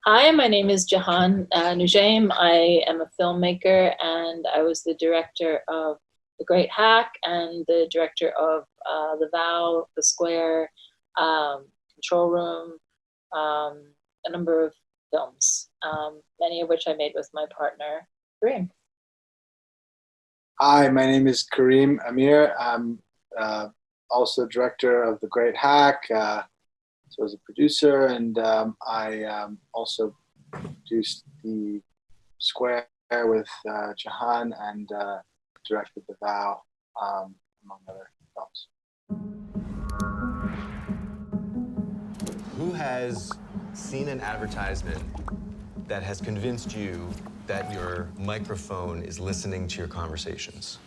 Hi, my name is Jehane Noujaim. I am a filmmaker and I was the director of The Great Hack and the director of The Vow, The Square, Control Room, a number of films, many of which I made with my partner, Karim. Hi, my name is Karim Amir. I'm also director of The Great Hack. So as a producer, and I also produced The Square with Jehane and directed The Vow, among other films. Who has seen an advertisement that has convinced you that your microphone is listening to your conversations?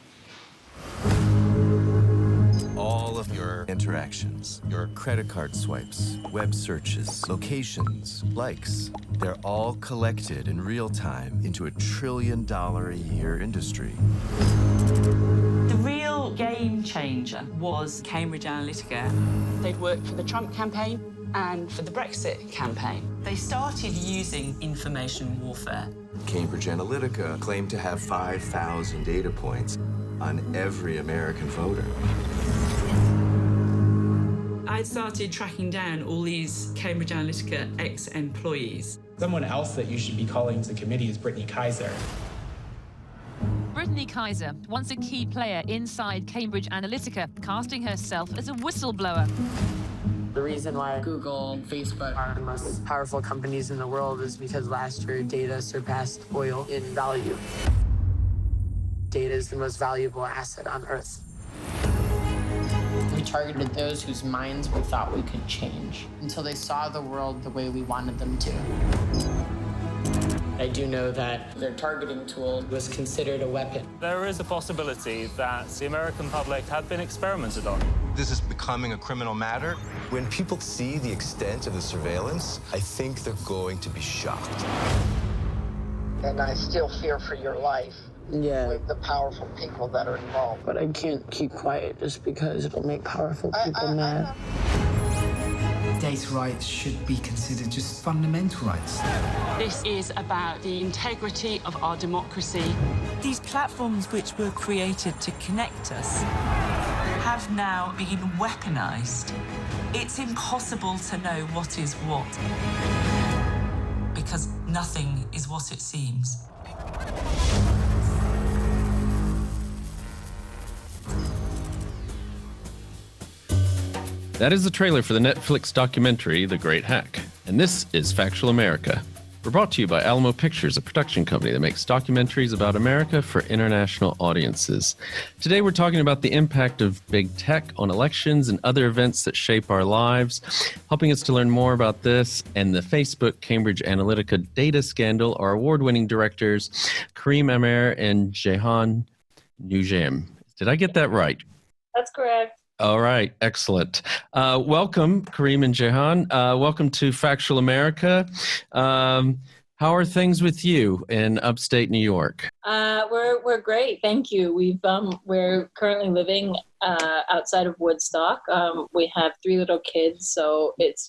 All of your interactions, your credit card swipes, web searches, locations, likes, they're all collected in real time into a $1 trillion a year industry. The real game changer was Cambridge Analytica. They'd worked for the Trump campaign and for the Brexit campaign. They started using information warfare. Cambridge Analytica claimed to have 5,000 data points on every American voter. I started tracking down all these Cambridge Analytica ex-employees. Someone else that you should be calling to the committee is Brittany Kaiser. Brittany Kaiser, once a key player inside Cambridge Analytica, casting herself as a whistleblower. The reason why Google and Facebook are the most powerful companies in the world is because last year data surpassed oil in value. Data is the most valuable asset on Earth. We targeted those whose minds we thought we could change until they saw the world the way we wanted them to. I do know that their targeting tool was considered a weapon. There is a possibility that the American public had been experimented on. This is becoming a criminal matter. When people see the extent of the surveillance, I think they're going to be shocked. And I still fear for your life. Yeah. With the powerful people that are involved. But I can't keep quiet just because it'll make powerful people mad. Data rights should be considered just fundamental rights. This is about the integrity of our democracy. These platforms which were created to connect us have now been weaponized. It's impossible to know what is what, because nothing is what it seems. That is the trailer for the Netflix documentary, The Great Hack. And this is Factual America. We're brought to you by Alamo Pictures, a production company that makes documentaries about America for international audiences. Today we're talking about the impact of big tech on elections and other events that shape our lives. Helping us to learn more about this and the Facebook Cambridge Analytica data scandal are award-winning directors Karim Amir and Jehane Noujaim. Did I get that right? That's correct. All right, excellent. Welcome, Karim and Jehane. Welcome to Factual America. How are things with you in upstate New York? We're great, thank you. We're currently living outside of Woodstock. We have 3 little kids, so it's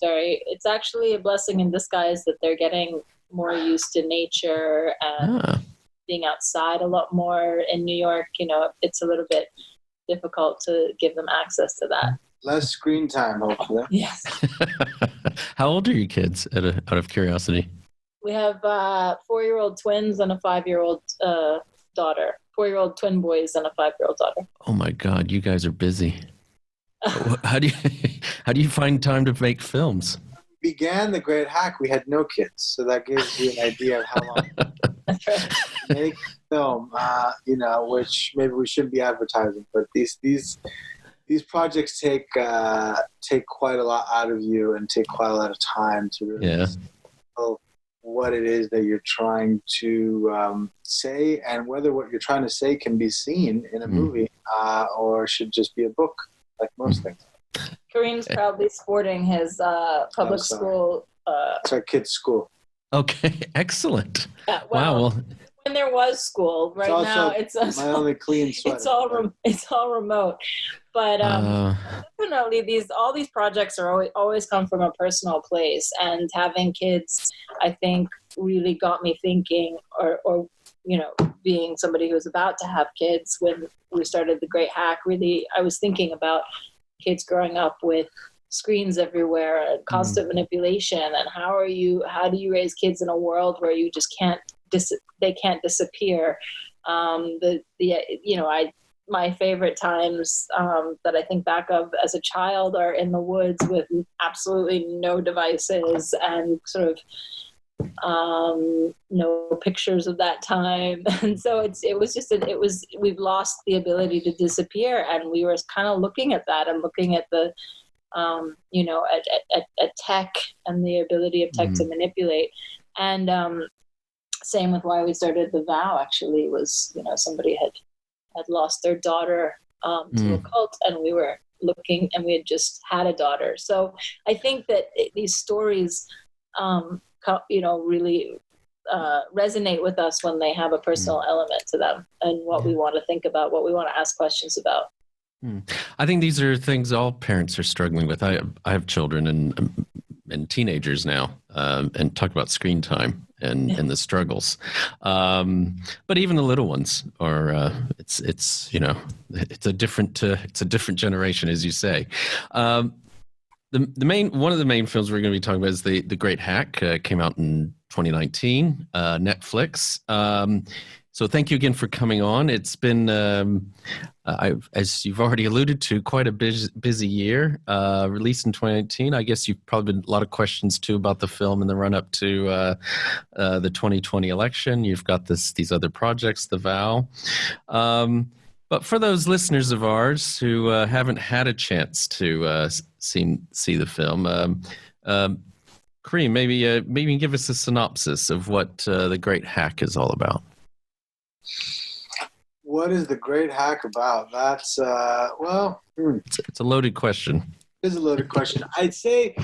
actually a blessing in disguise that they're getting more used to nature and being outside a lot more in New York. You know, it's a little bit difficult to give them access to that. Less screen time, hopefully. Yes. How old are your kids, out of curiosity? We have 4-year-old twins and a 5-year-old daughter. 4-year-old twin boys and a 5-year-old daughter. Oh my God, you guys are busy. How do you find time to make films? Began The Great Hack, we had no kids, so that gives you an idea of how long That's right. make film, which maybe we shouldn't be advertising, but these projects take quite a lot out of you and take quite a lot of time to really know what it is that you're trying to say, and whether what you're trying to say can be seen in a movie or should just be a book, like most things. Kareem's proudly sporting his public school. It's our kids' school. Okay, excellent. Well, when there was school, right now it's my only clean sweater. it's all remote. But definitely, all these projects are always come from a personal place, and having kids, I think, really got me thinking, or being somebody who's about to have kids. When we started The Great Hack, really, I was thinking about kids growing up with screens everywhere and constant manipulation, and how do you raise kids in a world where you just they can't disappear. My favorite times that I think back of as a child are in the woods with absolutely no devices and sort of no pictures of that time. And so we've lost the ability to disappear, and we were kind of looking at that and looking at the at tech and the ability of tech to manipulate. And same with why we started The Vow, actually, was somebody had lost their daughter to a cult, and we were looking, and we had just had a daughter. So I think that these stories really resonate with us when they have a personal element to them, and what we want to think about, what we want to ask questions about. I think these are things all parents are struggling with. I have children and teenagers now, and talk about screen time and the struggles. But even the little ones are. It's a different generation, as you say. One of the main films we're going to be talking about is The Great Hack. Came out in 2019, Netflix. So thank you again for coming on. It's been, as you've already alluded to, quite a busy year. Released in 2019. I guess you've probably been a lot of questions too about the film in the run-up to the 2020 election. You've got these other projects, The Vow. But for those listeners of ours who haven't had a chance to see the film, Karim, maybe give us a synopsis of what The Great Hack is all about. What is The Great Hack about? That's, It's a loaded question. It is a loaded question. I'd say,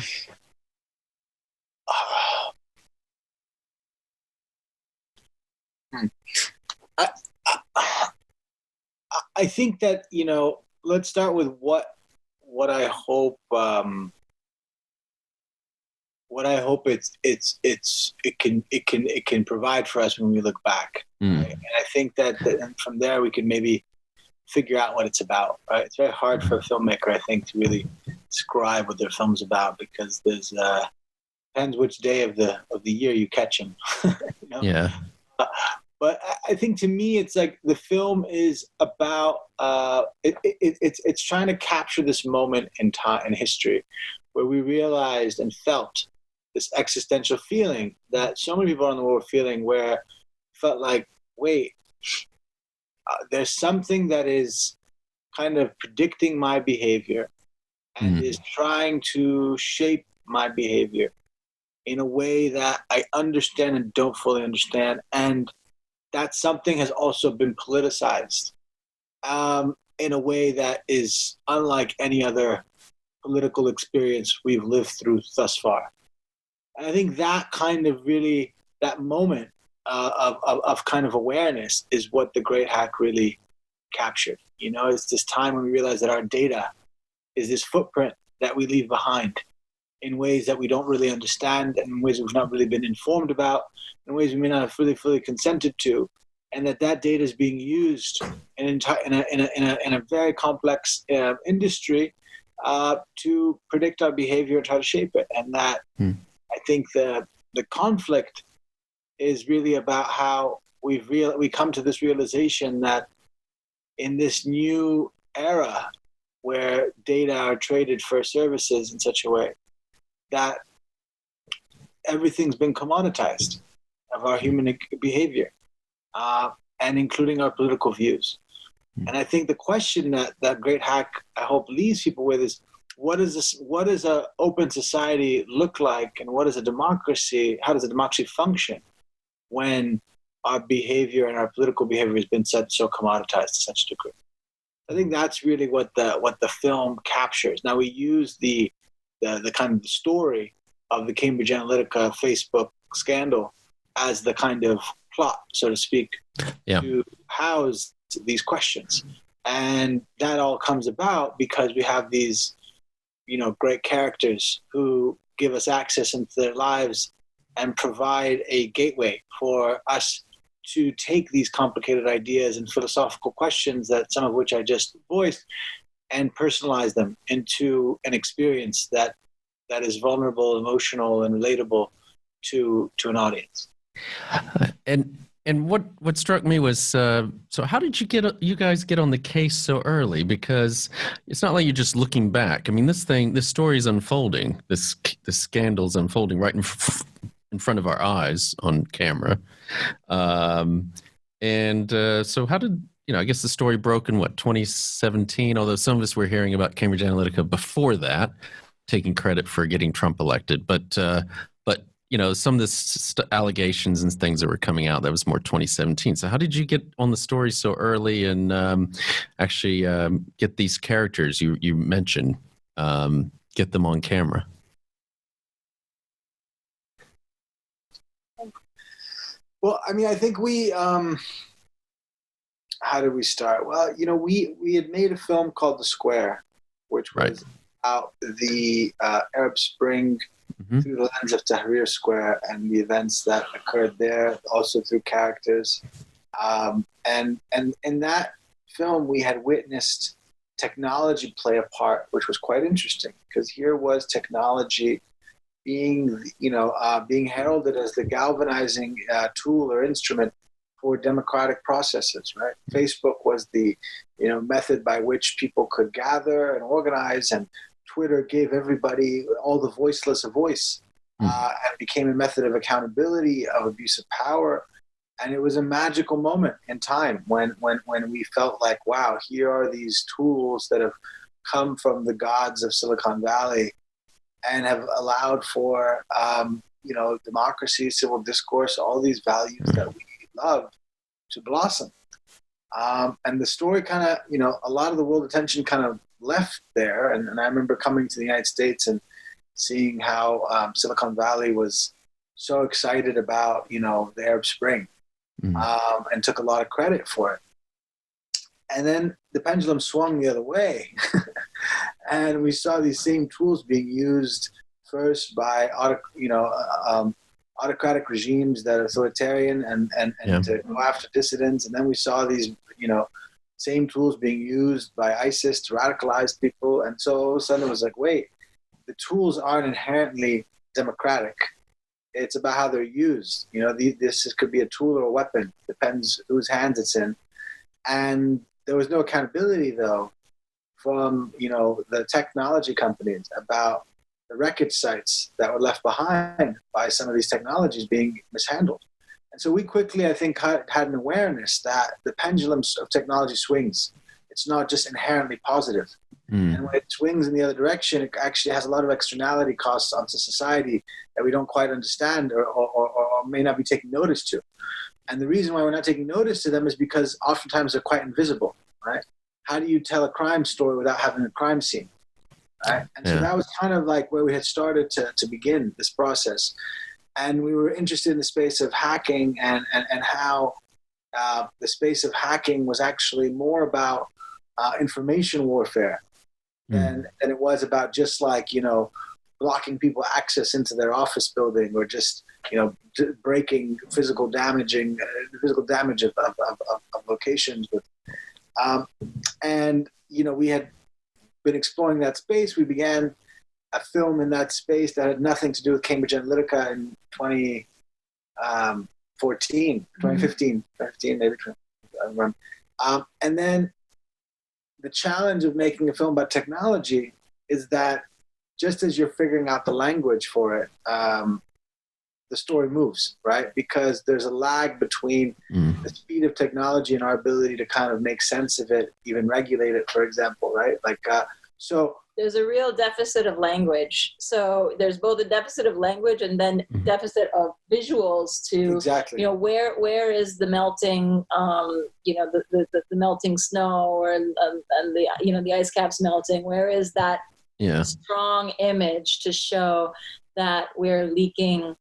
I think that, let's start with what I hope, it can provide for us when we look back. Right? And I think that from there we can maybe figure out what it's about. Right? It's very hard for a filmmaker, I think, to really describe what their film's about, because there's depends which day of the year you catch them. Yeah. But I think, to me, it's like the film is about it's trying to capture this moment in time, in history, where we realized and felt this existential feeling that so many people in the world were feeling, where felt like, wait, there's something that is kind of predicting my behavior and is trying to shape my behavior in a way that I understand and don't fully understand. And that something has also been politicized in a way that is unlike any other political experience we've lived through thus far. And I think that kind of really, that moment of kind of awareness is what The Great Hack really captured. It's this time when we realize that our data is this footprint that we leave behind in ways that we don't really understand, and in ways we've not really been informed about, in ways we may not have fully consented to, and that data is being used in a very complex industry to predict our behavior and try to shape it. And that I think the conflict is really about how we come to this realization that in this new era where data are traded for services in such a way that everything's been commoditized of our human behavior, and including our political views. And I think the question that Great Hack, I hope, leaves people with is, what does an open society look like, and what is a democracy? How does a democracy function when our behavior and our political behavior has been so commoditized to such a degree? I think that's really what the film captures. Now, we use the kind of the story of the Cambridge Analytica Facebook scandal as the kind of plot, so to speak, to house these questions. And that all comes about because we have these, great characters who give us access into their lives and provide a gateway for us to take these complicated ideas and philosophical questions, that some of which I just voiced, and personalize them into an experience that is vulnerable, emotional, and relatable to an audience. And what struck me was, so how did you guys get on the case so early? Because it's not like you're just looking back. I mean, this story is unfolding. This scandal's unfolding right in front of our eyes on camera. So how did, I guess the story broke in 2017, although some of us were hearing about Cambridge Analytica before that, taking credit for getting Trump elected. But some of the allegations and things that were coming out, that was more 2017. So how did you get on the story so early and actually get these characters you mentioned, get them on camera? Well, I mean, I think we, how did we start? Well, we had made a film called The Square, which was about the Arab Spring through the lens of Tahrir Square and the events that occurred there, also through characters. And in that film, we had witnessed technology play a part, which was quite interesting, because here was technology being heralded as the galvanizing tool or instrument for democratic processes, right? Facebook was the, method by which people could gather and organize, and Twitter gave everybody, all the voiceless, a voice, and became a method of accountability, of abuse of power. And it was a magical moment in time when we felt like, wow, here are these tools that have come from the gods of Silicon Valley and have allowed for, democracy, civil discourse, all these values that we love to blossom. And the story kind of, a lot of the world attention kind of left there. And I remember coming to the United States and seeing how Silicon Valley was so excited about, the Arab Spring, and took a lot of credit for it. And then the pendulum swung the other way. And we saw these same tools being used first by, autocratic regimes that are authoritarian and to go after dissidents. And then we saw these, same tools being used by ISIS to radicalize people. And so all of a sudden it was like, wait, the tools aren't inherently democratic. It's about how they're used. This could be a tool or a weapon, depends whose hands it's in. And there was no accountability, though, from, the technology companies about the wreckage sites that were left behind by some of these technologies being mishandled. And so we quickly, I think, had an awareness that the pendulum of technology swings. It's not just inherently positive. And when it swings in the other direction, it actually has a lot of externality costs onto society that we don't quite understand or may not be taking notice to. And the reason why we're not taking notice to them is because oftentimes they're quite invisible, right? How do you tell a crime story without having a crime scene? Right? And so that was kind of like where we had started to begin this process. And we were interested in the space of hacking and how the space of hacking was actually more about information warfare than it was about just like, blocking people access into their office building or just, breaking physical damage of locations. And, we had been exploring that space. We began a film in that space that had nothing to do with Cambridge Analytica in 2015, maybe. I remember. And then the challenge of making a film about technology is that just as you're figuring out the language for it, the story moves, right? Because there's a lag between the speed of technology and our ability to kind of make sense of it, even regulate it, for example, right? So there's a real deficit of language. So there's both a deficit of language and then deficit of visuals to, where is the melting, the melting snow and the, the ice caps melting? Where is that strong image to show that we're leaking,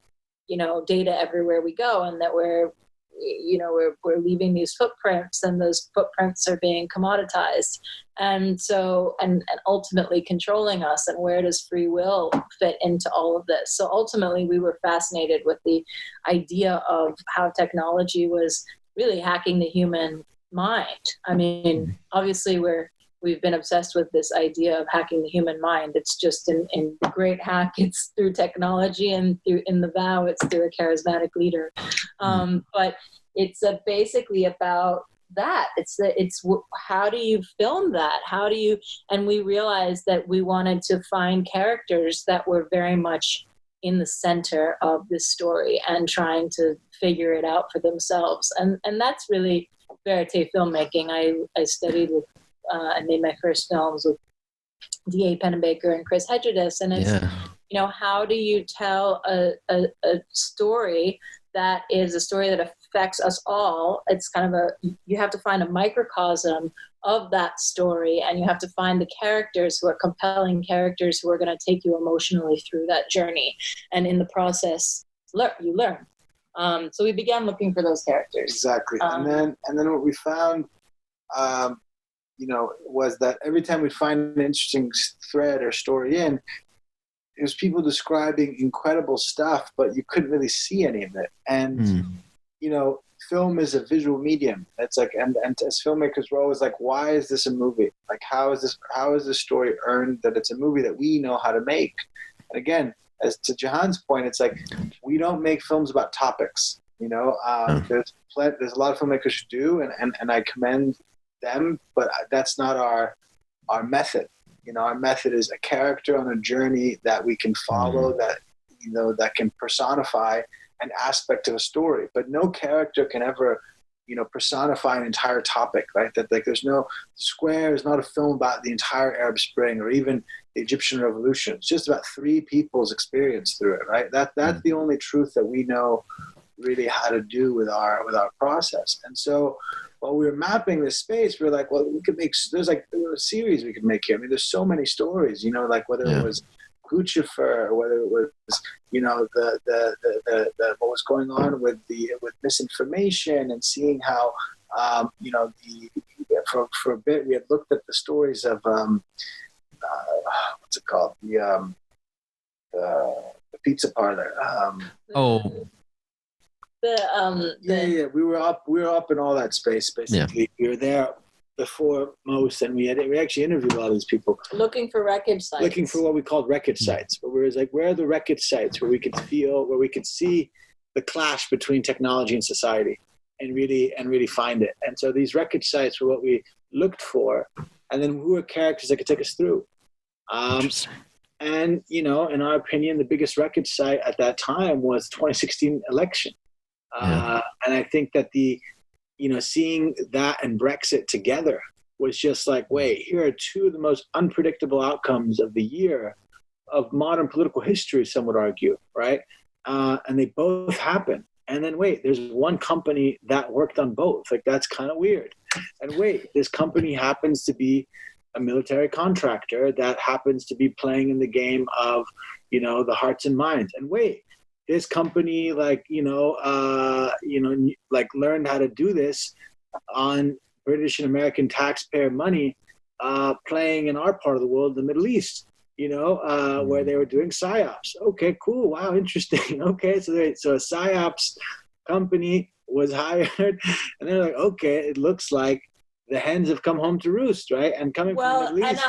data everywhere we go and that we're we're leaving these footprints, and those footprints are being commoditized. And so, and ultimately controlling us, and where does free will fit into all of this? So ultimately we were fascinated with the idea of how technology was really hacking the human mind. I mean, obviously we've been obsessed with this idea of hacking the human mind. It's just in the Great Hack, it's through technology, and in the Vow, it's through a charismatic leader. But it's basically about that. It's how do you film that? And we realized that we wanted to find characters that were very much in the center of this story and trying to figure it out for themselves. And that's really verite filmmaking. I studied with I made my first films with D.A. Pennebaker and Chris Hedges, and it's how do you tell a story that is a story that affects us all? It's kind of you have to find a microcosm of that story, and you have to find the characters who are compelling characters who are going to take you emotionally through that journey, and in the process you learn. So we began looking for those characters. Exactly. And then what we found was that every time we'd find an interesting thread or story it was people describing incredible stuff, but you couldn't really see any of it. And, film is a visual medium. It's like, and as filmmakers, we're always like, why is this a movie? Like, how is this story earned that it's a movie that we know how to make? And again, as to Jehane's point, it's like, we don't make films about topics, there's a lot of filmmakers who do, and I commend them, but that's not our method. Our method is a character on a journey that we can follow, that can personify an aspect of a story, but no character can ever personify an entire topic, right? That like Square is not a film about the entire Arab Spring or even the Egyptian Revolution. It's just about three people's experience through it, right? That's the only truth that we know really how to do with our process. And so while we were mapping this space, we were like, well, there's like a series we could make here. I mean, there's so many stories, like whether it was Guccifer, or whether it was, the what was going on with misinformation, and seeing how, for a bit we had looked at the stories of, what's it called? The pizza parlor. We were up in all that space basically. We were there before most, and we actually interviewed a lot of these people looking for wreckage sites, looking for what we called wreckage sites, where we was like, where are the wreckage sites where we could see the clash between technology and society, and really find it. And so these wreckage sites were what we looked for, and then who are characters that could take us through. And in our opinion, the biggest wreckage site at that time was 2016 election. And I think that seeing that and Brexit together was just like, wait, here are two of the most unpredictable outcomes of the year of modern political history, some would argue, right? And they both happen. And then wait, there's one company that worked on both. Like, that's kind of weird. And wait, this company happens to be a military contractor that happens to be playing in the game of, the hearts and minds. And wait, this company learned how to do this on British and American taxpayer money, playing in our part of the world, the Middle East, where they were doing psyops. Okay, cool. Wow, interesting. Okay, so a psyops company was hired, and they're like, okay, it looks like the hens have come home to roost, right? And coming from the Middle East.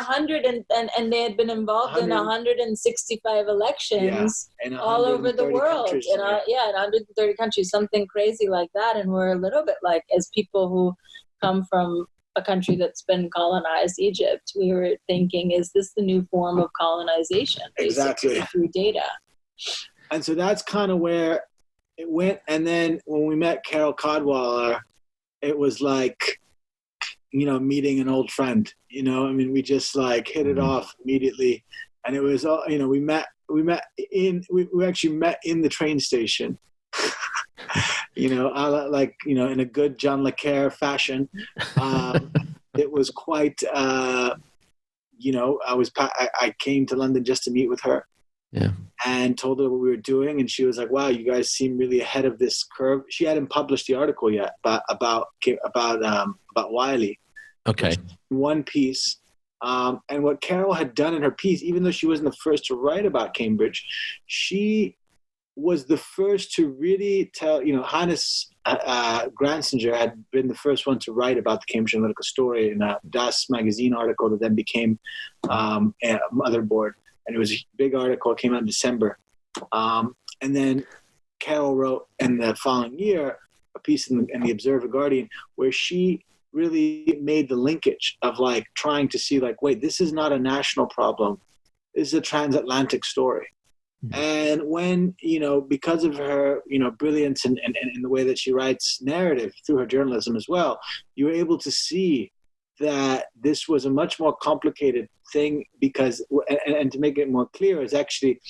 And they had been involved in 165 elections all over the world. In 130 countries, something crazy like that. And we're a little bit like, as people who come from a country that's been colonized, Egypt, we were thinking, is this the new form of colonization? Exactly. Through data. And so that's kind of where it went. And then when we met Carol Cadwalladr, it was like, meeting an old friend, we just like hit it off immediately. And it was all, we actually met in the train station, in a good John Le Carre fashion. It was quite, I came to London just to meet with her. Yeah. And told her what we were doing, and she was like, "Wow, you guys seem really ahead of this curve." She hadn't published the article yet, but about Wiley. Okay. One piece, and what Carol had done in her piece, even though she wasn't the first to write about Cambridge, she was the first to really tell. Hannes Gransinger had been the first one to write about the Cambridge Analytica story in a Das magazine article that then became a Motherboard. And it was a big article. It came out in December. And then Carol wrote in the following year a piece in the Observer Guardian where she really made the linkage of like trying to see like, wait, this is not a national problem. This is a transatlantic story. Mm-hmm. And when, because of her, brilliance and the way that she writes narrative through her journalism as well, you were able to see that this was a much more complicated thing because, and to make it more clear, is actually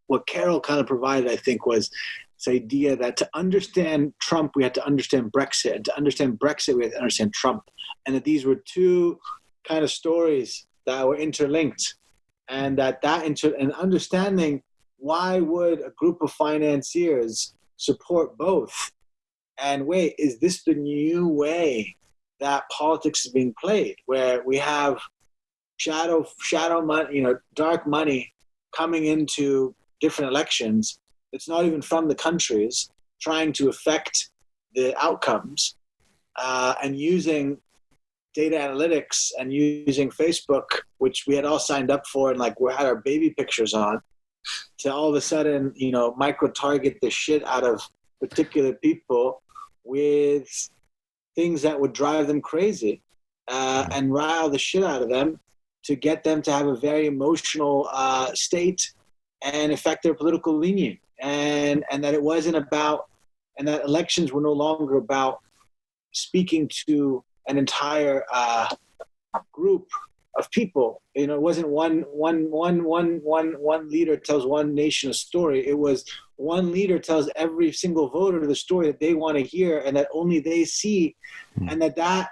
what Carol kind of provided, I think, was this idea that to understand Trump, we had to understand Brexit, and to understand Brexit, we had to understand Trump, and that these were two kind of stories that were interlinked, and and understanding why would a group of financiers support both, and wait, is this the new way that politics is being played, where we have shadow money, dark money coming into different elections? It's not even from the countries, trying to affect the outcomes, and using data analytics and using Facebook, which we had all signed up for and like we had our baby pictures on, to all of a sudden, micro target the shit out of particular people with things that would drive them crazy, and rile the shit out of them to get them to have a very emotional state and affect their political leaning. And that it wasn't about, and that elections were no longer about speaking to an entire group of people. It wasn't one leader tells one nation a story. It was one leader tells every single voter the story that they want to hear and that only they see, and that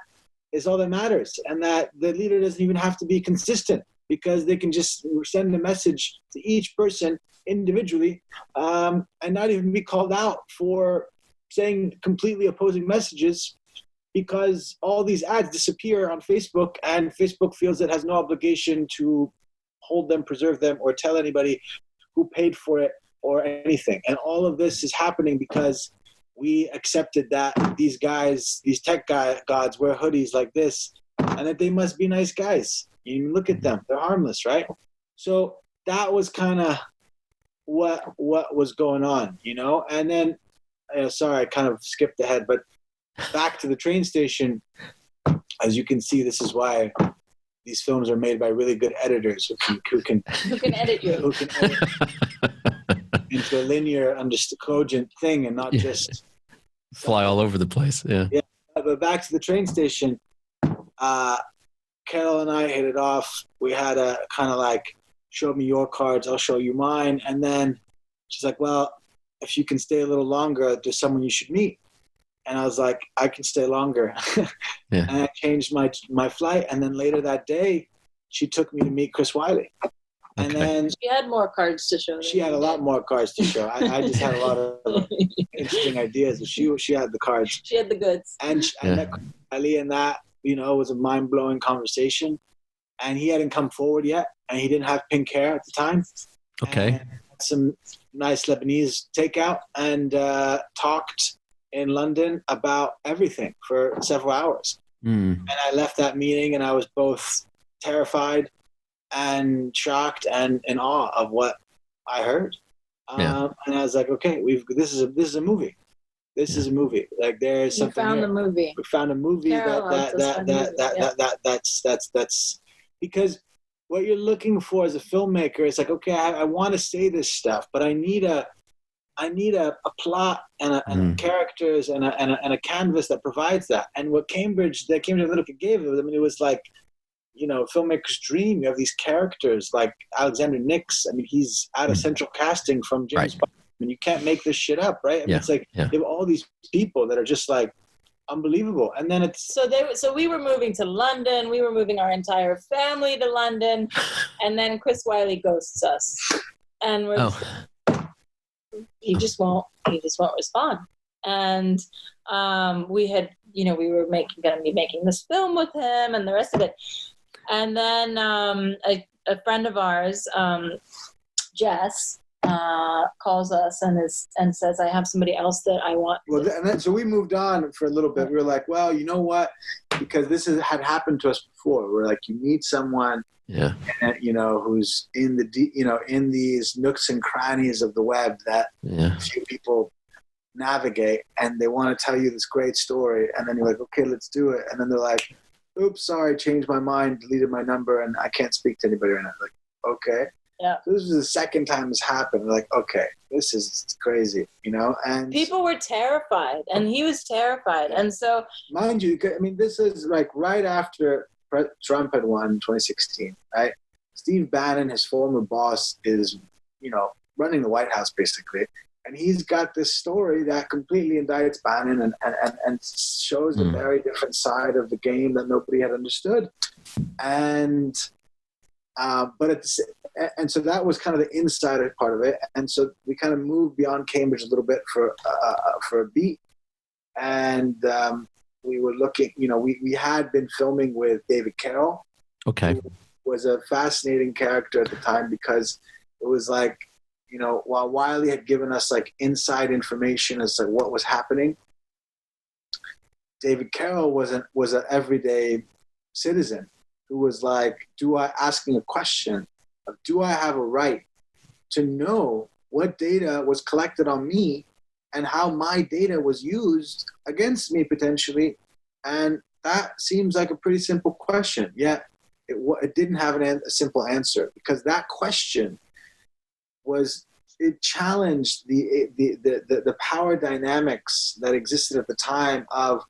is all that matters. And that the leader doesn't even have to be consistent because they can just send a message to each person individually, and not even be called out for saying completely opposing messages, because all these ads disappear on Facebook, and Facebook feels it has no obligation to hold them, preserve them, or tell anybody who paid for it or anything. And all of this is happening because we accepted that these guys, these tech gods, wear hoodies like this, and that they must be nice guys. You look at them, they're harmless, right? So that was kind of what was going on, And then, sorry, I kind of skipped ahead, but back to the train station. As you can see, this is why these films are made by really good editors who can edit you, who can edit into a linear, cogent thing, and not just fly all over the place. Yeah. But back to the train station. Carol and I hit it off. We had a kind of like, show me your cards, I'll show you mine. And then she's like, well, if you can stay a little longer, there's someone you should meet. And I was like, I can stay longer. Yeah. And I changed my flight. And then later that day, she took me to meet Chris Wiley. And then she had more cards to show. She had a lot more cards to show. I just had a lot of interesting ideas, but she had the cards. She had the goods. And I met Chris Wiley, and that, was a mind-blowing conversation. And he hadn't come forward yet, and he didn't have pink hair at the time. Okay. And some nice Lebanese takeout, and talked in London about everything for several hours. And I left that meeting, and I was both terrified and shocked and in awe of what I heard. And I was like, okay, this is a movie. This is a movie. Like there's something. We found the movie. We found a movie that's because what you're looking for as a filmmaker is like, okay, I want to say this stuff, but I need a plot and characters and a canvas that provides that. And what Cambridge Analytica gave it, it was like, filmmaker's dream. You have these characters like Alexander Nix. He's out of central casting from James Bond. You can't make this shit up, right? It's like you have all these people that are just like unbelievable. And then it's so we were moving to London. We were moving our entire family to London, and then Chris Wiley ghosts us. and he just won't respond. And we were going to be making this film with him and the rest of it. And then a friend of ours, Jess, calls us and says, I have somebody else that I want. Well, and then, so we moved on for a little bit. We were like, well, you know what? Because this had happened to us before. We're like, you meet someone, who's in in these nooks and crannies of the web that few people navigate, and they want to tell you this great story, and then you're like, okay, let's do it. And then they're like, oops, sorry, changed my mind, deleted my number, and I can't speak to anybody right now. Like, okay. Yeah. So this was the second time this happened. We're like, okay, this is crazy, and people were terrified, and he was terrified. And so, mind you, I mean, this is like right after Trump had won 2016, right? Steve Bannon, his former boss, is, running the White House basically. And he's got this story that completely indicts Bannon and shows a very different side of the game that nobody had understood. And so that was kind of the insider part of it. And so we kind of moved beyond Cambridge a little bit for a beat. And we were looking, we had been filming with David Carroll. Okay. Who was a fascinating character at the time because it was like, while Wiley had given us like inside information as to what was happening, David Carroll was an everyday citizen who was like, asking a question of, do I have a right to know what data was collected on me and how my data was used against me potentially? And that seems like a pretty simple question, yet it didn't have a simple answer, because that question it challenged the power dynamics that existed at the time of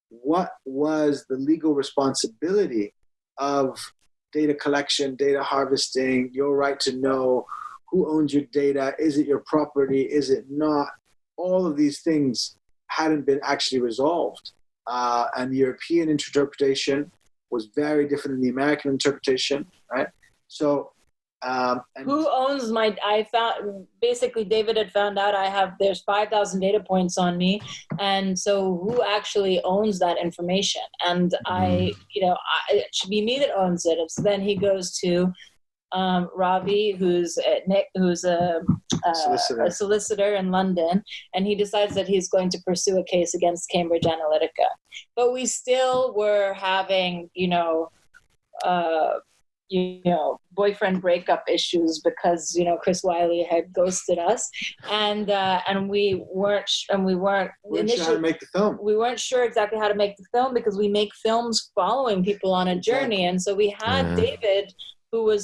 what was the legal responsibility of data collection, data harvesting, your right to know who owns your data, is it your property, is it not? All of these things hadn't been actually resolved. And the European interpretation was very different than the American interpretation, right? So, who owns I found, basically David had found out there's 5,000 data points on me. And so who actually owns that information? And it should be me that owns it. And so then he goes to Ravi, who's a solicitor in London, and he decides that he's going to pursue a case against Cambridge Analytica. But we still were having, boyfriend breakup issues because Chris Wiley had ghosted us, and we weren't sure how to make the film. We weren't sure exactly how to make the film because we make films following people on a journey, and so we had David, who we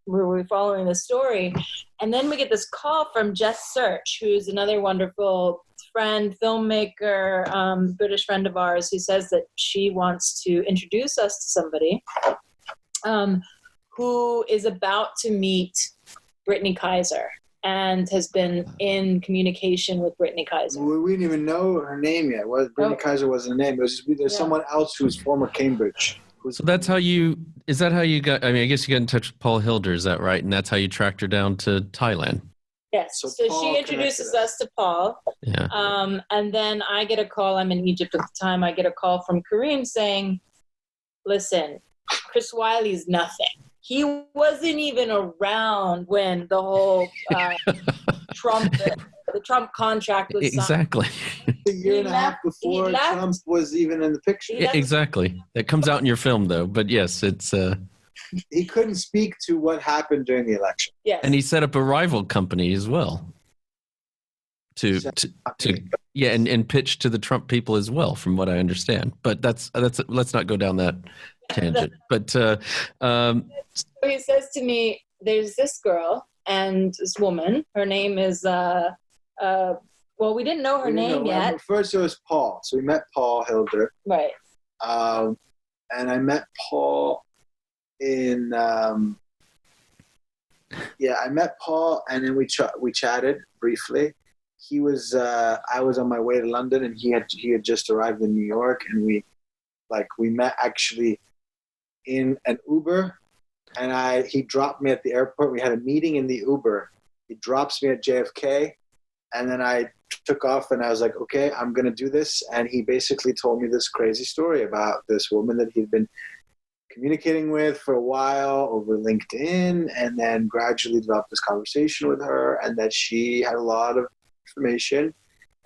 were following the story, and then we get this call from Jess Search, who's another wonderful friend, filmmaker, British friend of ours, who says that she wants to introduce us to somebody who is about to meet Brittany Kaiser and has been in communication with Brittany Kaiser. We didn't even know her name yet. Brittany Kaiser wasn't a name. There's someone else who's former Cambridge. So is that how you got, I guess you got in touch with Paul Hilder, is that right? And that's how you tracked her down to Thailand? Yes. So she introduces us to Paul. Yeah. And then I get a call, I'm in Egypt at the time, I get a call from Karim saying, listen, Chris Wiley's nothing. He wasn't even around when the whole the Trump contract was signed. Exactly. A year and a half before Trump was even in the picture. Exactly. That comes out in your film, though. But yes, it's... He couldn't speak to what happened during the election. Yes. And he set up a rival company as well. And pitch to the Trump people as well, from what I understand. But that's let's not go down that tangent. But so he says to me, there's this girl and this woman. Her name is we didn't know her name yet. First it was Paul. So we met Paul Hilder. Right. And I met Paul in I met Paul, and then we chatted briefly. He was I was on my way to London, and he had just arrived in New York, and we met actually in an Uber, and he dropped me at the airport. We had a meeting in the Uber. He drops me at JFK, and then I took off, and I was like, okay, I'm going to do this. And he basically told me this crazy story about this woman that he'd been communicating with for a while over LinkedIn, and then gradually developed this conversation with her, and that she had a lot of information,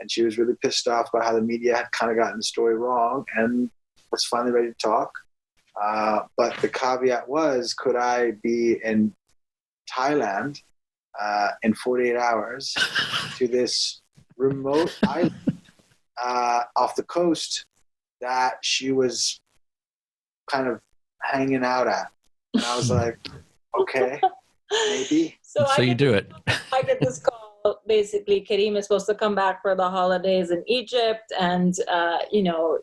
and she was really pissed off about how the media had kind of gotten the story wrong, and was finally ready to talk. But the caveat was, could I be in Thailand in 48 hours to this remote island off the coast that she was kind of hanging out at? And I was like, okay, maybe. So you do it. I get this call. Basically, Karim is supposed to come back for the holidays in Egypt, and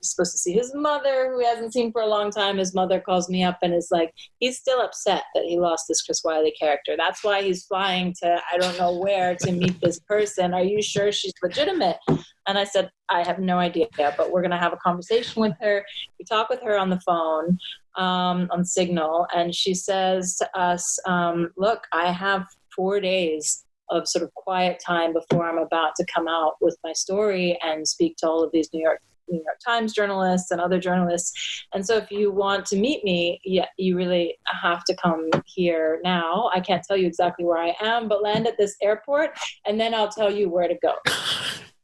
supposed to see his mother, who he hasn't seen for a long time. His mother calls me up and is like, he's still upset that he lost this Chris Wiley character. That's why he's flying to I don't know where to meet this person. Are you sure she's legitimate? And I said, I have no idea, but we're going to have a conversation with her. We talk with her on the phone, on Signal, and she says to us, look, I have 4 days of sort of quiet time before I'm about to come out with my story and speak to all of these New York Times journalists and other journalists. And so if you want to meet me, you really have to come here now. I can't tell you exactly where I am, but land at this airport, and then I'll tell you where to go.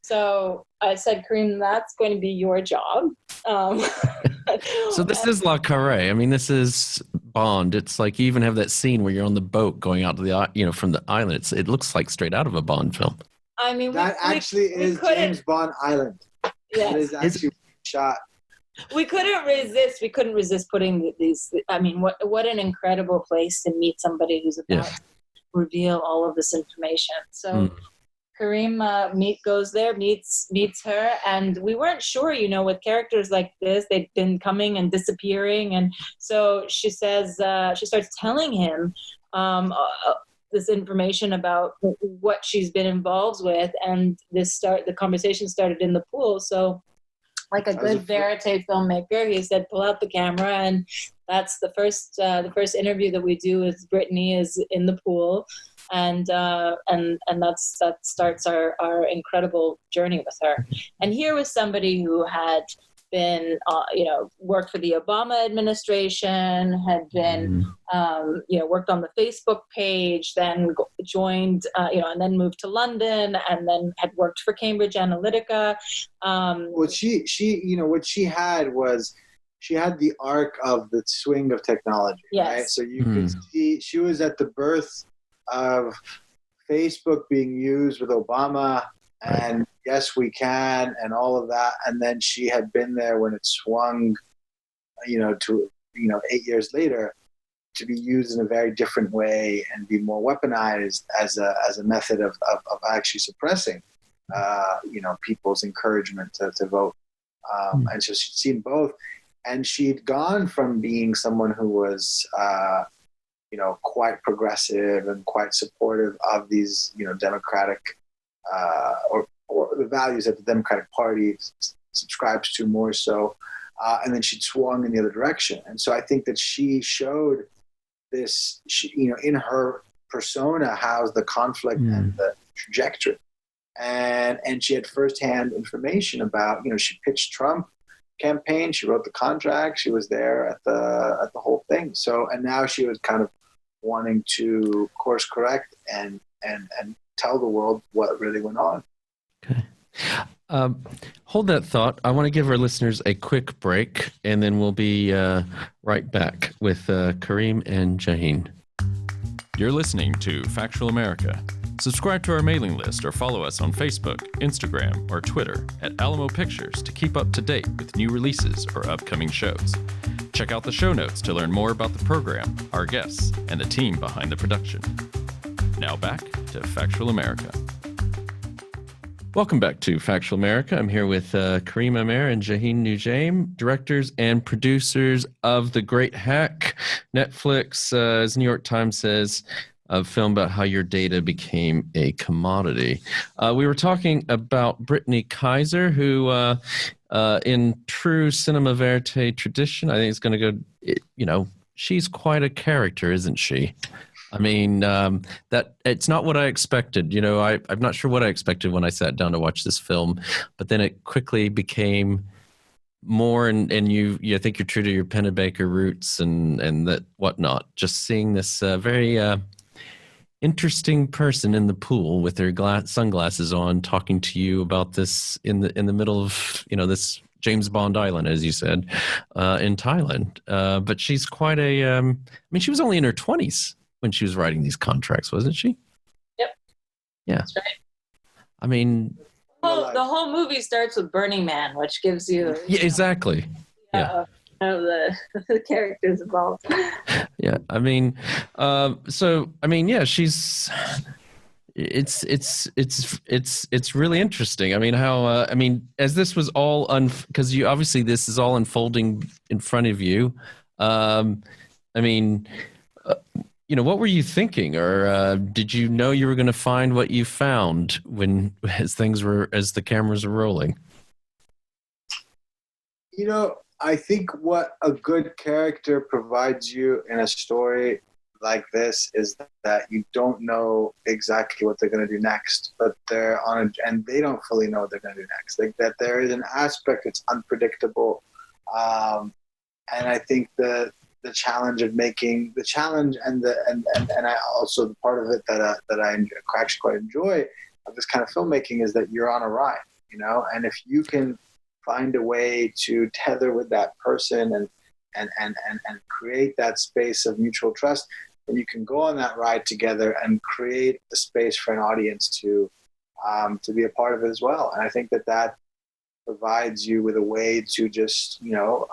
So I said, Karim, that's going to be your job. So this is Le Carré. I mean, this is Bond. It's like you even have that scene where you're on the boat going out to the, from the island. It looks like straight out of a Bond film. I mean, that actually is James Bond Island. Yes. That is actually shot. We couldn't resist putting these. I mean, what an incredible place to meet somebody who's about to reveal all of this information. So. Karim goes there, meets her, and we weren't sure, with characters like this, they'd been coming and disappearing, and so she says, she starts telling him this information about what she's been involved with, and the conversation started in the pool. So, like a good verite filmmaker, he said, "Pull out the camera," and that's the first interview that we do with Brittany is in the pool. And that starts our incredible journey with her. And here was somebody who had been, worked for the Obama administration, had been, worked on the Facebook page, then joined, and then moved to London, and then had worked for Cambridge Analytica. What she had was, she had the arc of the swing of technology, right? So you could see she was at the birth of Facebook being used with Obama and Yes We Can and all of that, and then she had been there when it swung, to 8 years later, to be used in a very different way and be more weaponized as a method of actually suppressing, people's encouragement to vote, and so she'd seen both, and she'd gone from being someone who was quite progressive and quite supportive of these, democratic, or the values that the Democratic Party subscribes to more so. And then she'd swung in the other direction. And so I think that she showed this, in her persona, how's the conflict and the trajectory. And she had firsthand information about, she pitched Trump campaign, she wrote the contract, she was there at the whole thing. So, and now she was kind of wanting to course correct and tell the world what really went on. Okay. Hold that thought. I want to give our listeners a quick break, and then we'll be right back with Karim and Jehane. You're listening to Factual America. Subscribe to our mailing list or follow us on Facebook, Instagram, or Twitter at Alamo Pictures to keep up to date with new releases or upcoming shows. Check out the show notes to learn more about the program, our guests, and the team behind the production. Now back to Factual America. Welcome back to Factual America. I'm here with Karim Amer and Jehane Noujaim, directors and producers of The Great Hack, Netflix, as New York Times says, a film about how your data became a commodity. We were talking about Brittany Kaiser, who, in true cinema verite tradition, I think is going to go, she's quite a character, isn't she? I mean, that it's not what I expected. You know, I'm not sure what I expected when I sat down to watch this film, but then it quickly became more, and you I think you're true to your Pennebaker roots and that whatnot. Just seeing this very interesting person in the pool with their sunglasses on, talking to you about this in the middle of, you know, this James Bond Island, as you said, in Thailand. But she's quite a. I mean, she was only in her 20s when she was writing these contracts, wasn't she? Yep. Yeah. That's right. I mean, the whole movie starts with Burning Man, which gives you exactly. Yeah. Of the characters involved. Yeah. I mean, so I mean, yeah, she's. It's really interesting. I mean, how I mean, as this was all because you obviously this is all unfolding in front of you. I mean. You know, what were you thinking, or did you know you were going to find what you found as the cameras were rolling? You know, I think what a good character provides you in a story like this is that you don't know exactly what they're going to do next, but and they don't fully know what they're going to do next. Like that, there is an aspect that's unpredictable, and I think the challenge of making the challenge and I also the part of it that I actually quite enjoy of this kind of filmmaking is that you're on a ride, you know, and if you can find a way to tether with that person and create that space of mutual trust, then you can go on that ride together and create a space for an audience to be a part of it as well. And I think that provides you with a way to just, you know,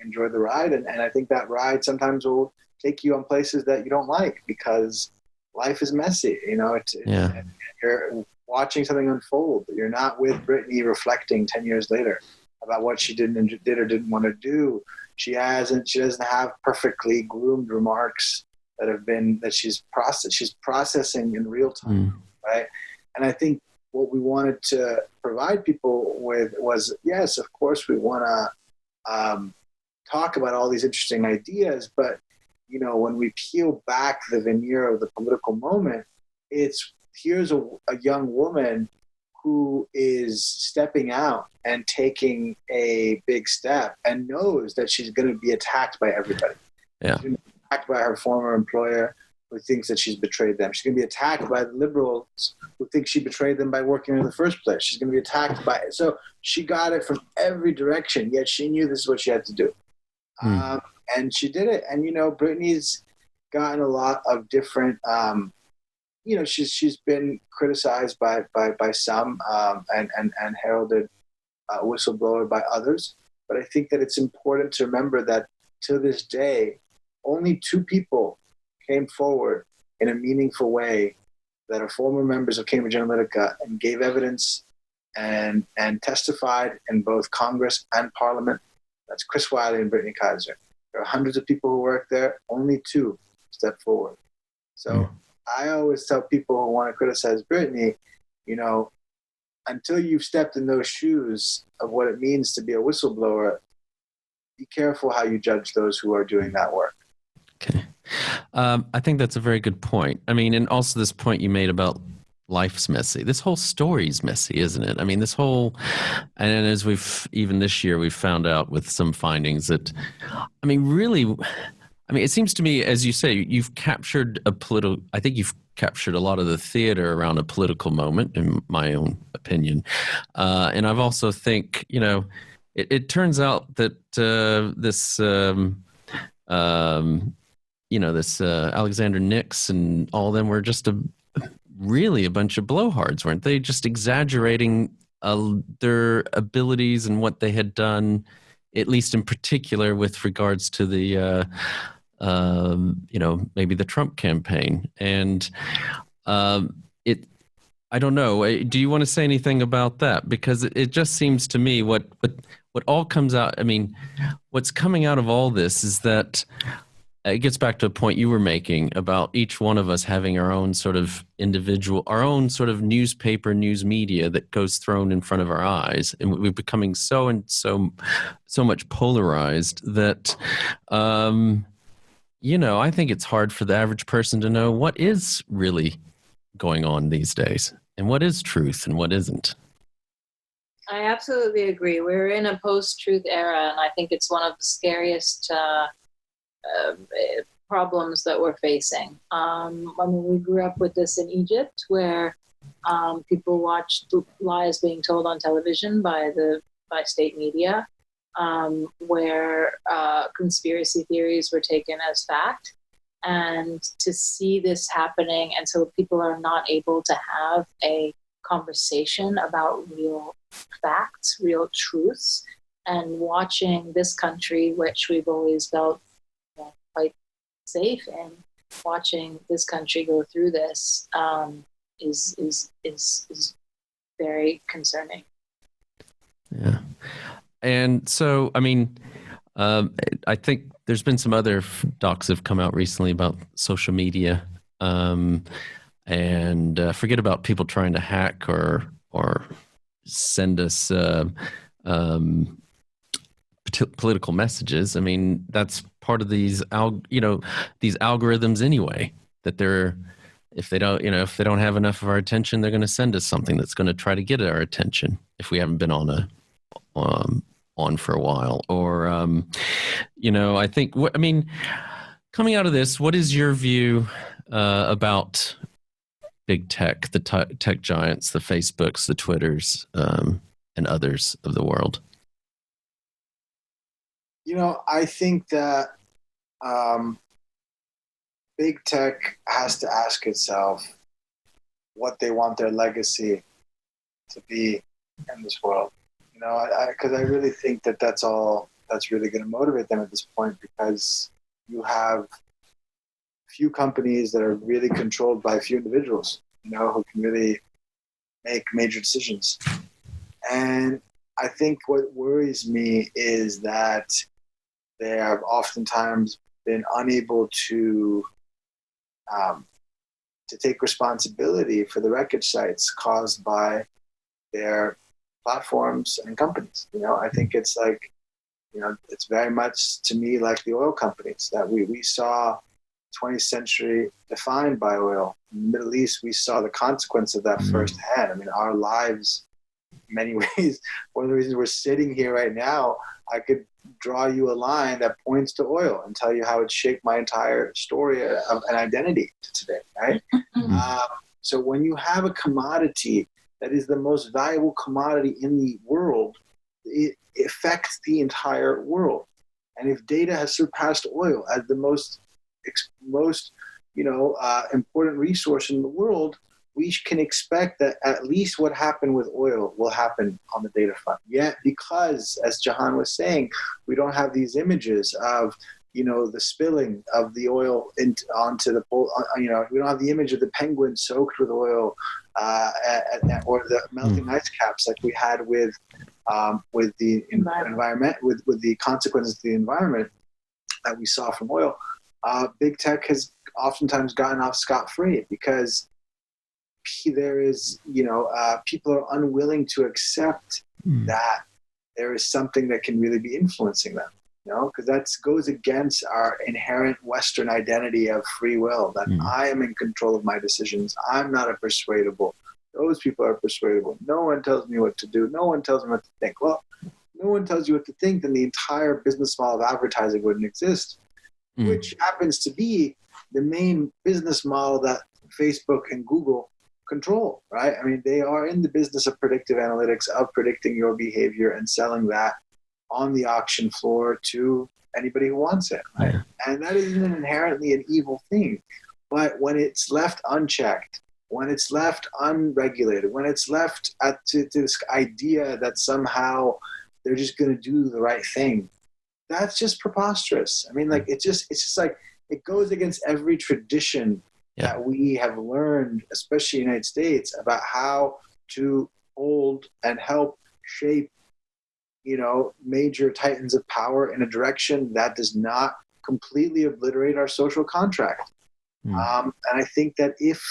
enjoy the ride. And I think that ride sometimes will take you on places that you don't like because life is messy. You know, you're watching something unfold. You're not with Brittany reflecting 10 years later about what she did or didn't want to do. She doesn't have perfectly groomed remarks that she's processing in real time. Right. And I think what we wanted to provide people with was, yes, of course we want to, talk about all these interesting ideas, but you know, when we peel back the veneer of the political moment, here's a young woman who is stepping out and taking a big step and knows that she's going to be attacked by everybody. Yeah. She's going to be attacked by her former employer who thinks that she's betrayed them. She's going to be attacked by the liberals who think she betrayed them by working in the first place. She's going to be attacked by it. So she got it from every direction, yet she knew this is what she had to do. And she did it. And, you know, Brittany's gotten a lot of different, you know, she's been criticized by some and heralded whistleblower by others. But I think that it's important to remember that to this day, only 2 people came forward in a meaningful way that are former members of Cambridge Analytica and gave evidence and testified in both Congress and Parliament. That's Chris Wiley and Brittany Kaiser. There are hundreds of people who work there. Only 2 stepped forward. So I always tell people who want to criticize Brittany, you know, until you've stepped in those shoes of what it means to be a whistleblower, be careful how you judge those who are doing that work. Okay. I think that's a very good point. I mean, and also this point you made about life's messy. This whole story's messy, isn't it? I mean, and as even this year, we've found out with some findings that, I mean, really, I mean, it seems to me, as you say, you've captured I think you've captured a lot of the theater around a political moment, in my own opinion. And I've also think, you know, it turns out that this, you know, this Alexander Nix and all of them were just really a bunch of blowhards, weren't they? Just exaggerating their abilities and what they had done, at least in particular with regards to the, you know, maybe the Trump campaign. And I don't know. Do you want to say anything about that? Because it just seems to me what all comes out. I mean, what's coming out of all this is that it gets back to a point you were making about each one of us having our own sort of our own sort of newspaper, news media that goes thrown in front of our eyes. And we're becoming so much polarized that, I think it's hard for the average person to know what is really going on these days and what is truth and what isn't. I absolutely agree. We're in a post-truth era, and I think it's one of the scariest problems that we're facing. We grew up with this in Egypt, where people watched lies being told on television by state media, where conspiracy theories were taken as fact. And to see this happening, and so people are not able to have a conversation about real facts, real truths, and watching this country, which we've always felt quite safe in, watching this country go through this is very concerning. Yeah. And so, I think there's been some other docs that have come out recently about social media, and forget about people trying to hack or send us political messages. I mean, that's part of these algorithms anyway, that if they don't have enough of our attention, they're going to send us something that's going to try to get our attention if we haven't been on for a while. Or I think coming out of this, what is your view about big tech, the tech giants, the Facebooks, the Twitters, and others of the world? I think that big tech has to ask itself what they want their legacy to be in this world. Because I really think that that's all that's really going to motivate them at this point, because you have few companies that are really controlled by a few individuals, who can really make major decisions. And I think what worries me is that they have oftentimes been unable to take responsibility for the wreckage sites caused by their platforms and companies. I think it's like, it's very much to me like the oil companies that we saw 20th century defined by oil. In the Middle East, we saw the consequence of that firsthand. Our lives, in many ways, one of the reasons we're sitting here right now, I could draw you a line that points to oil and tell you how it shaped my entire story of an identity to today, right? So when you have a commodity that is the most valuable commodity in the world, it affects the entire world. And if data has surpassed oil as the most important resource in the world, we can expect that at least what happened with oil will happen on the data front. Yet, because, as Jehane was saying, we don't have these images of, the spilling of the oil onto the pole. We don't have the image of the penguin soaked with oil, or the melting ice caps like we had with the environment, with the consequences to the environment that we saw from oil. Big tech has oftentimes gotten off scot-free because there is, people are unwilling to accept that there is something that can really be influencing them, because that goes against our inherent Western identity of free will, that I am in control of my decisions. I'm not a persuadable. Those people are persuadable. No one tells me what to do. No one tells me what to think. Well, no one tells you what to think, then the entire business model of advertising wouldn't exist, which happens to be the main business model that Facebook and Google control, right? They are in the business of predictive analytics, of predicting your behavior and selling that on the auction floor to anybody who wants it, right? And that isn't inherently an evil thing. But when it's left unchecked, when it's left unregulated, when it's left to this idea that somehow they're just going to do the right thing, that's just preposterous. It's just like, it goes against every tradition that we have learned, especially in the United States, about how to hold and help shape, major titans of power in a direction that does not completely obliterate our social contract. And I think that if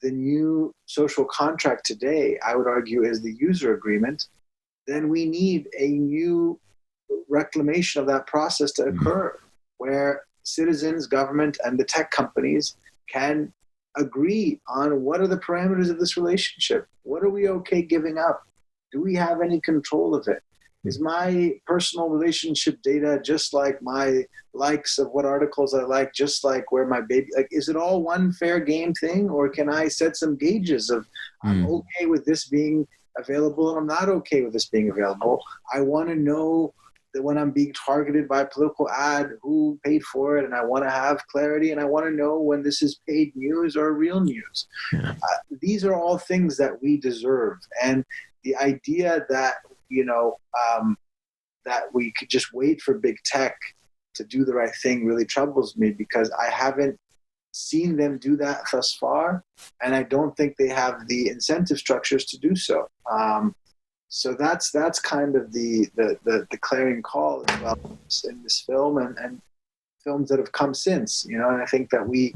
the new social contract today, I would argue, is the user agreement, then we need a new reclamation of that process to occur, where citizens, government, and the tech companies can agree on what are the parameters of this relationship. What are we okay giving up? Do we have any control of it? Is my personal relationship data just like my likes of what articles I like, just like where my baby, like, is it all one fair game thing? Or can I set some gauges of, I'm okay with this being available and I'm not okay with this being available? I want to know that when I'm being targeted by a political ad, who paid for it, and I want to have clarity, and I want to know when this is paid news or real news. These are all things that we deserve. And the idea that, that we could just wait for big tech to do the right thing really troubles me, because I haven't seen them do that thus far, and I don't think they have the incentive structures to do so. So that's kind of the clarion call as well in this film and films that have come since, and I think that we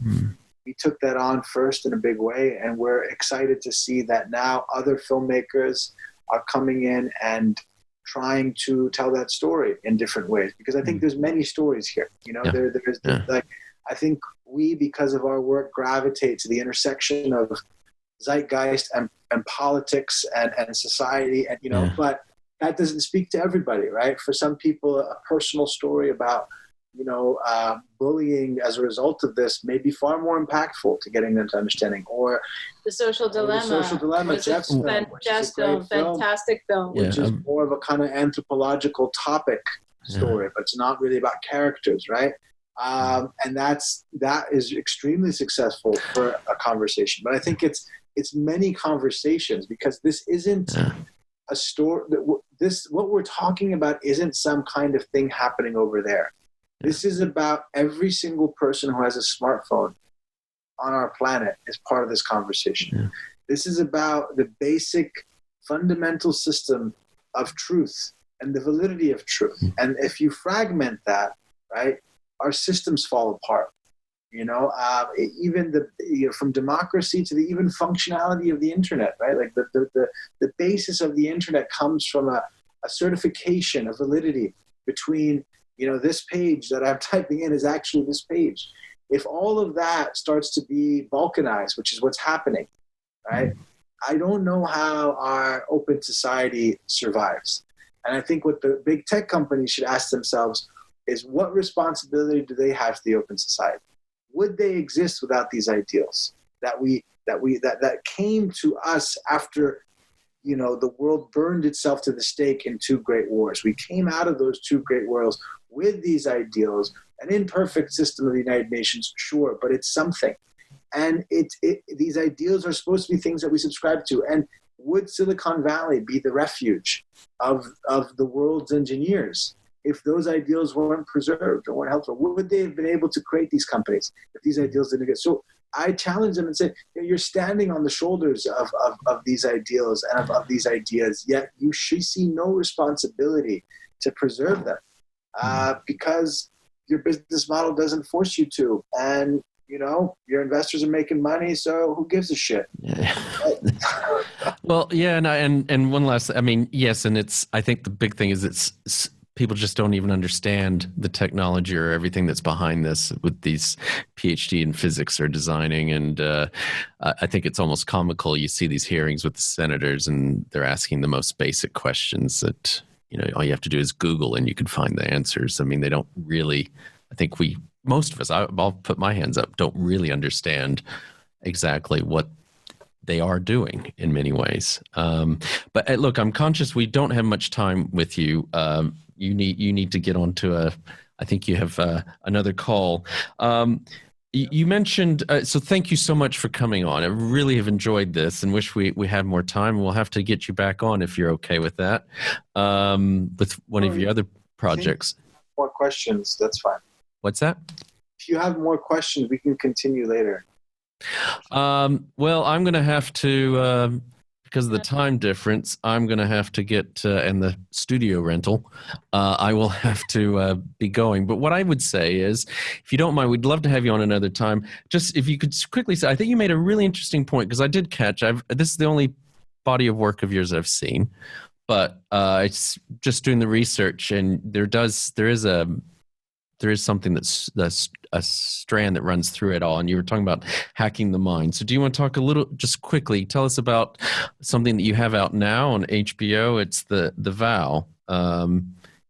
took that on first in a big way, and we're excited to see that now other filmmakers are coming in and trying to tell that story in different ways, because I think there's many stories here. Like, I think we, because of our work, gravitate to the intersection of zeitgeist and politics and society, and but that doesn't speak to everybody, right? For some people, a personal story about bullying as a result of this may be far more impactful to getting them to understanding, or The Social Dilemma. Jeff's film, fantastic film. Which is more of a kind of anthropological topic story, but it's not really about characters, right? And that is extremely successful for a conversation. But I think it's many conversations, because this isn't a story. What we're talking about isn't some kind of thing happening over there. This is about every single person who has a smartphone on our planet is part of this conversation. This is about the basic fundamental system of truth and the validity of truth. And if you fragment that, right, our systems fall apart. Even from democracy to the even functionality of the internet, right? Like the basis of the internet comes from a certification of validity between, this page that I'm typing in is actually this page. If all of that starts to be balkanized, which is what's happening, right? I don't know how our open society survives. And I think what the big tech companies should ask themselves is, what responsibility do they have to the open society? Would they exist without these ideals that came to us after, the world burned itself to the stake in two great wars? We came out of those two great wars with these ideals, an imperfect system of the United Nations, sure, but it's something. And these ideals are supposed to be things that we subscribe to. And would Silicon Valley be the refuge of the world's engineers if those ideals weren't preserved or weren't helpful? Would they have been able to create these companies if these ideals didn't get? So I challenge them and say, you're standing on the shoulders of these ideals and of these ideas, yet you should see no responsibility to preserve them because your business model doesn't force you to. And, your investors are making money, so who gives a shit? Well, yeah, and one last, yes, and I think the big thing is it's people just don't even understand the technology or everything that's behind this with these PhD in physics or designing. And I think it's almost comical. You see these hearings with the senators and they're asking the most basic questions that, all you have to do is Google and you can find the answers. They don't really, I think most of us, I'll put my hands up, don't really understand exactly what they are doing in many ways. But look, I'm conscious we don't have much time with you. You need to get on to I think you have another call. You mentioned, so thank you so much for coming on. I really have enjoyed this and wish we had more time. We'll have to get you back on if you're okay with that, with one of your other projects. More questions, that's fine. What's that? If you have more questions, we can continue later. Well, I'm going to have to, because of the time difference, I'm going to have to get, and the studio rental, I will have to be going. But what I would say is, if you don't mind, we'd love to have you on another time. Just if you could quickly say, I think you made a really interesting point, because I did catch, this is the only body of work of yours I've seen, but it's just doing the research, and there is something that's a strand that runs through it all. And you were talking about hacking the mind. So do you want to talk a little, just quickly, tell us about something that you have out now on HBO? It's the Vow.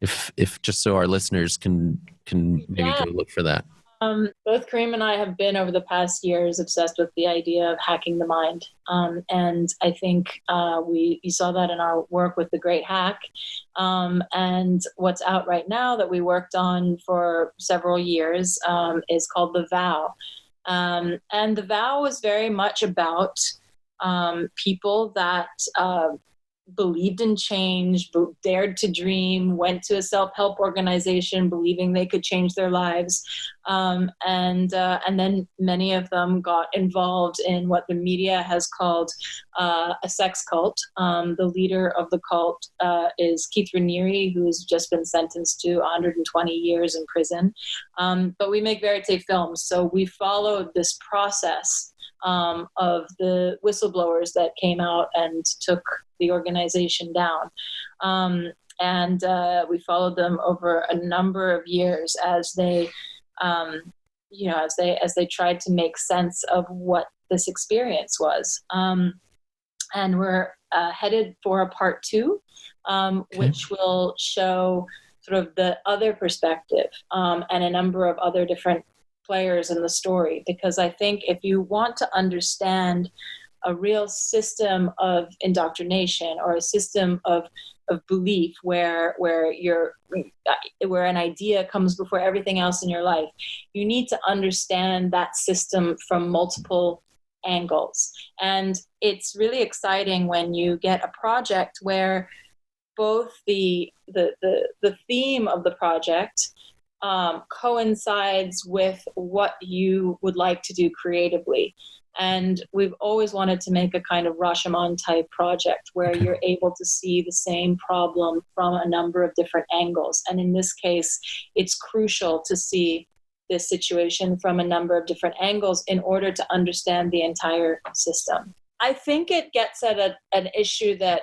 If just so our listeners can maybe go look for that. Both Karim and I have been over the past years obsessed with the idea of hacking the mind. And I think we saw that in our work with The Great Hack. And what's out right now that we worked on for several years is called The Vow. And The Vow was very much about people that believed in change, dared to dream, went to a self-help organization believing they could change their lives. And then many of them got involved in what the media has called a sex cult. The leader of the cult is Keith Raniere, who's just been sentenced to 120 years in prison. But we make verite films, so we followed this process of the whistleblowers that came out and took the organization down. And we followed them over a number of years as they, as they tried to make sense of what this experience was. And we're headed for a part 2, which will show sort of the other perspective and a number of other different players in the story, because I think if you want to understand a real system of indoctrination or a system of belief where an idea comes before everything else in your life, you need to understand that system from multiple angles. And it's really exciting when you get a project where both the theme of the project coincides with what you would like to do creatively. And we've always wanted to make a kind of Rashomon type project where you're able to see the same problem from a number of different angles. And in this case, it's crucial to see this situation from a number of different angles in order to understand the entire system. I think it gets at an issue that,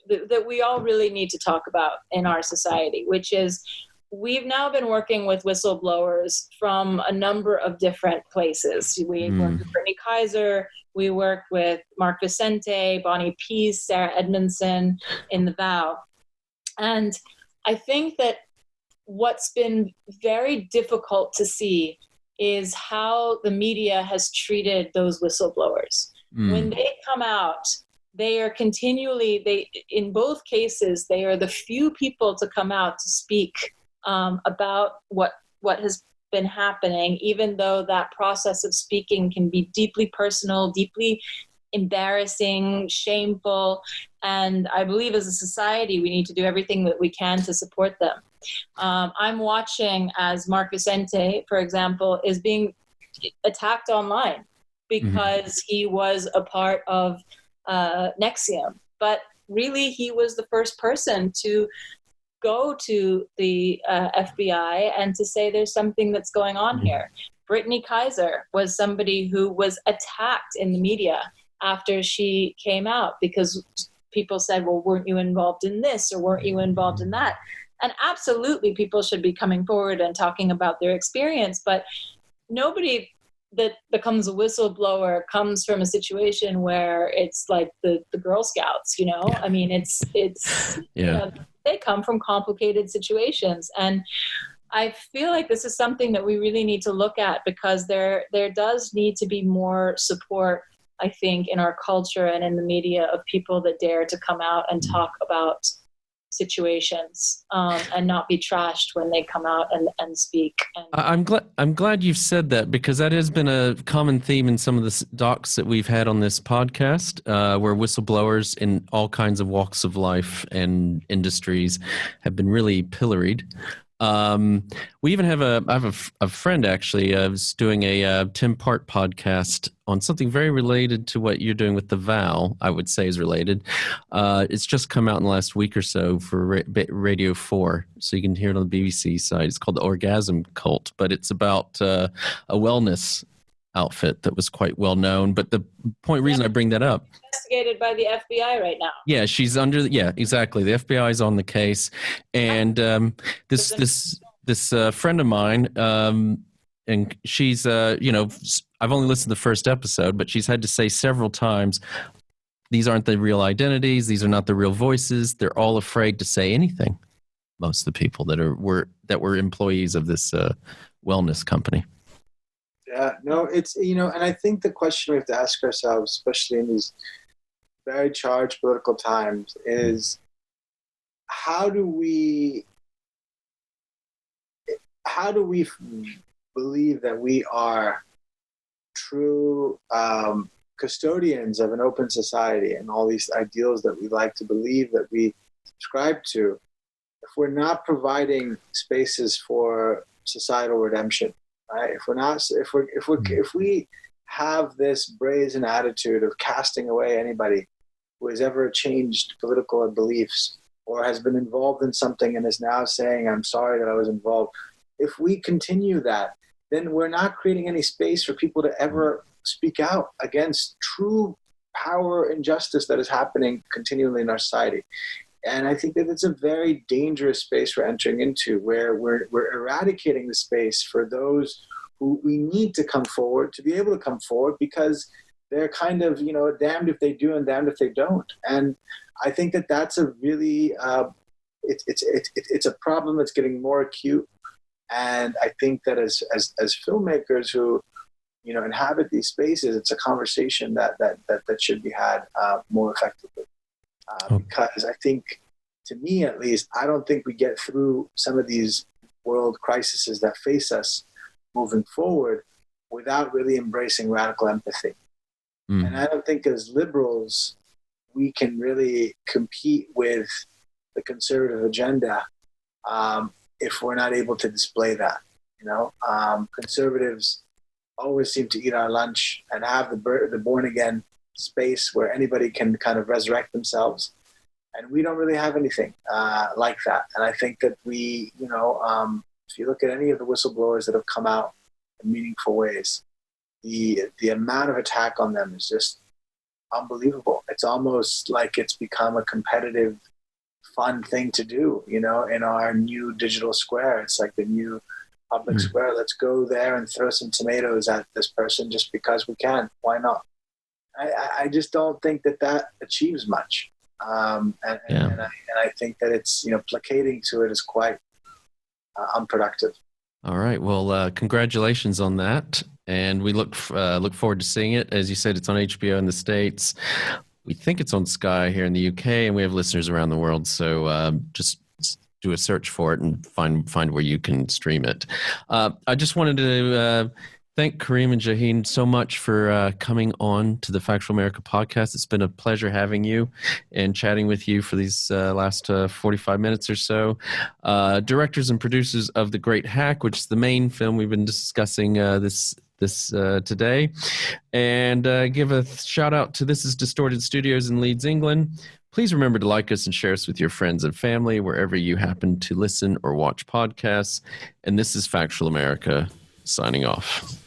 that we all really need to talk about in our society, which is we've now been working with whistleblowers from a number of different places. We worked with Brittany Kaiser, we worked with Mark Vicente, Bonnie Peace, Sarah Edmondson in The Vow. And I think that what's been very difficult to see is how the media has treated those whistleblowers. When they come out, they are continually, in both cases, they are the few people to come out to speak about what has been happening, even though that process of speaking can be deeply personal, deeply embarrassing, shameful. And I believe as a society, we need to do everything that we can to support them. I'm watching as Mark Vicente, for example, is being attacked online because he was a part of Nexium. But really, he was the first person to go to the FBI and to say there's something that's going on here. Brittany Kaiser was somebody who was attacked in the media after she came out because people said, well, weren't you involved in this or weren't you involved in that? And absolutely, people should be coming forward and talking about their experience, but nobody that becomes a whistleblower comes from a situation where it's like the Girl Scouts, I mean, it's they come from complicated situations. And I feel like this is something that we really need to look at because there does need to be more support, I think, in our culture and in the media of people that dare to come out and talk about situations and not be trashed when they come out and speak. I'm glad you've said that because that has been a common theme in some of the docs that we've had on this podcast, where whistleblowers in all kinds of walks of life and industries have been really pilloried. We even have a friend actually who's doing a 10-part podcast on something very related to what you're doing with The Vow, I would say is related. It's just come out in the last week or so for Radio 4, so you can hear it on the BBC side. It's called The Orgasm Cult, but it's about a wellness outfit that was quite well known. But the reason I bring that up, investigated by the FBI right now. Yeah, she's exactly. The FBI is on the case, and this this friend of mine, and she's, I've only listened to the first episode, but she's had to say several times, these aren't the real identities. These are not the real voices. They're all afraid to say anything. Most of the people that were employees of this wellness company. Yeah, no, it's, and I think the question we have to ask ourselves, especially in these very charged political times, is how do we believe that we are true custodians of an open society and all these ideals that we like to believe, that we subscribe to, if we're not providing spaces for societal redemption, right? If we have this brazen attitude of casting away anybody who has ever changed political beliefs or has been involved in something and is now saying, I'm sorry that I was involved. If we continue that, then we're not creating any space for people to ever speak out against true power and injustice that is happening continually in our society. And I think that it's a very dangerous space we're entering into, where we're eradicating the space for those who we need to come forward, to be able to come forward, because they're kind of, damned if they do and damned if they don't. And I think that that's a really, it's a problem that's getting more acute. And I think that as filmmakers who, inhabit these spaces, it's a conversation that should be had more effectively. Because I think, to me at least, I don't think we get through some of these world crises that face us moving forward without really embracing radical empathy. And I don't think as liberals we can really compete with the conservative agenda if we're not able to display that. Conservatives always seem to eat our lunch and have the born again space where anybody can kind of resurrect themselves, and we don't really have anything like that. And I think that we, if you look at any of the whistleblowers that have come out in meaningful ways, the amount of attack on them is just unbelievable. It's almost like it's become a competitive, fun thing to do, in our new digital square. It's like the new public square. Let's go there and throw some tomatoes at this person just because we can. Why not? I just don't think that achieves much. And I think that it's, placating to it is quite unproductive. All right. Well, congratulations on that. And we look forward to seeing it. As you said, it's on HBO in the States. We think it's on Sky here in the UK, and we have listeners around the world. So just do a search for it and find where you can stream it. I just wanted to thank Karim and Jehane so much for coming on to the Factual America podcast. It's been a pleasure having you and chatting with you for these last 45 minutes or so. Directors and producers of The Great Hack, which is the main film we've been discussing this today. And give a shout out to This Is Distorted Studios in Leeds, England. Please remember to like us and share us with your friends and family wherever you happen to listen or watch podcasts. And this is Factual America, signing off.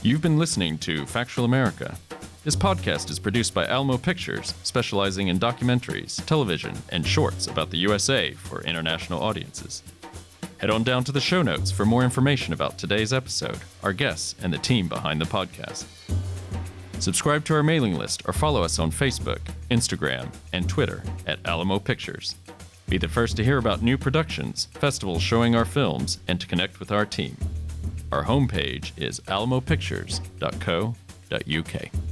You've been listening to Factual America. This podcast is produced by Alamo Pictures, specializing in documentaries, television, and shorts about the USA for international audiences. Head on down to the show notes for more information about today's episode, our guests, and the team behind the podcast. Subscribe to our mailing list or follow us on Facebook, Instagram, and Twitter at Alamo Pictures. Be the first to hear about new productions, festivals showing our films, and to connect with our team. Our homepage is alamopictures.co.uk.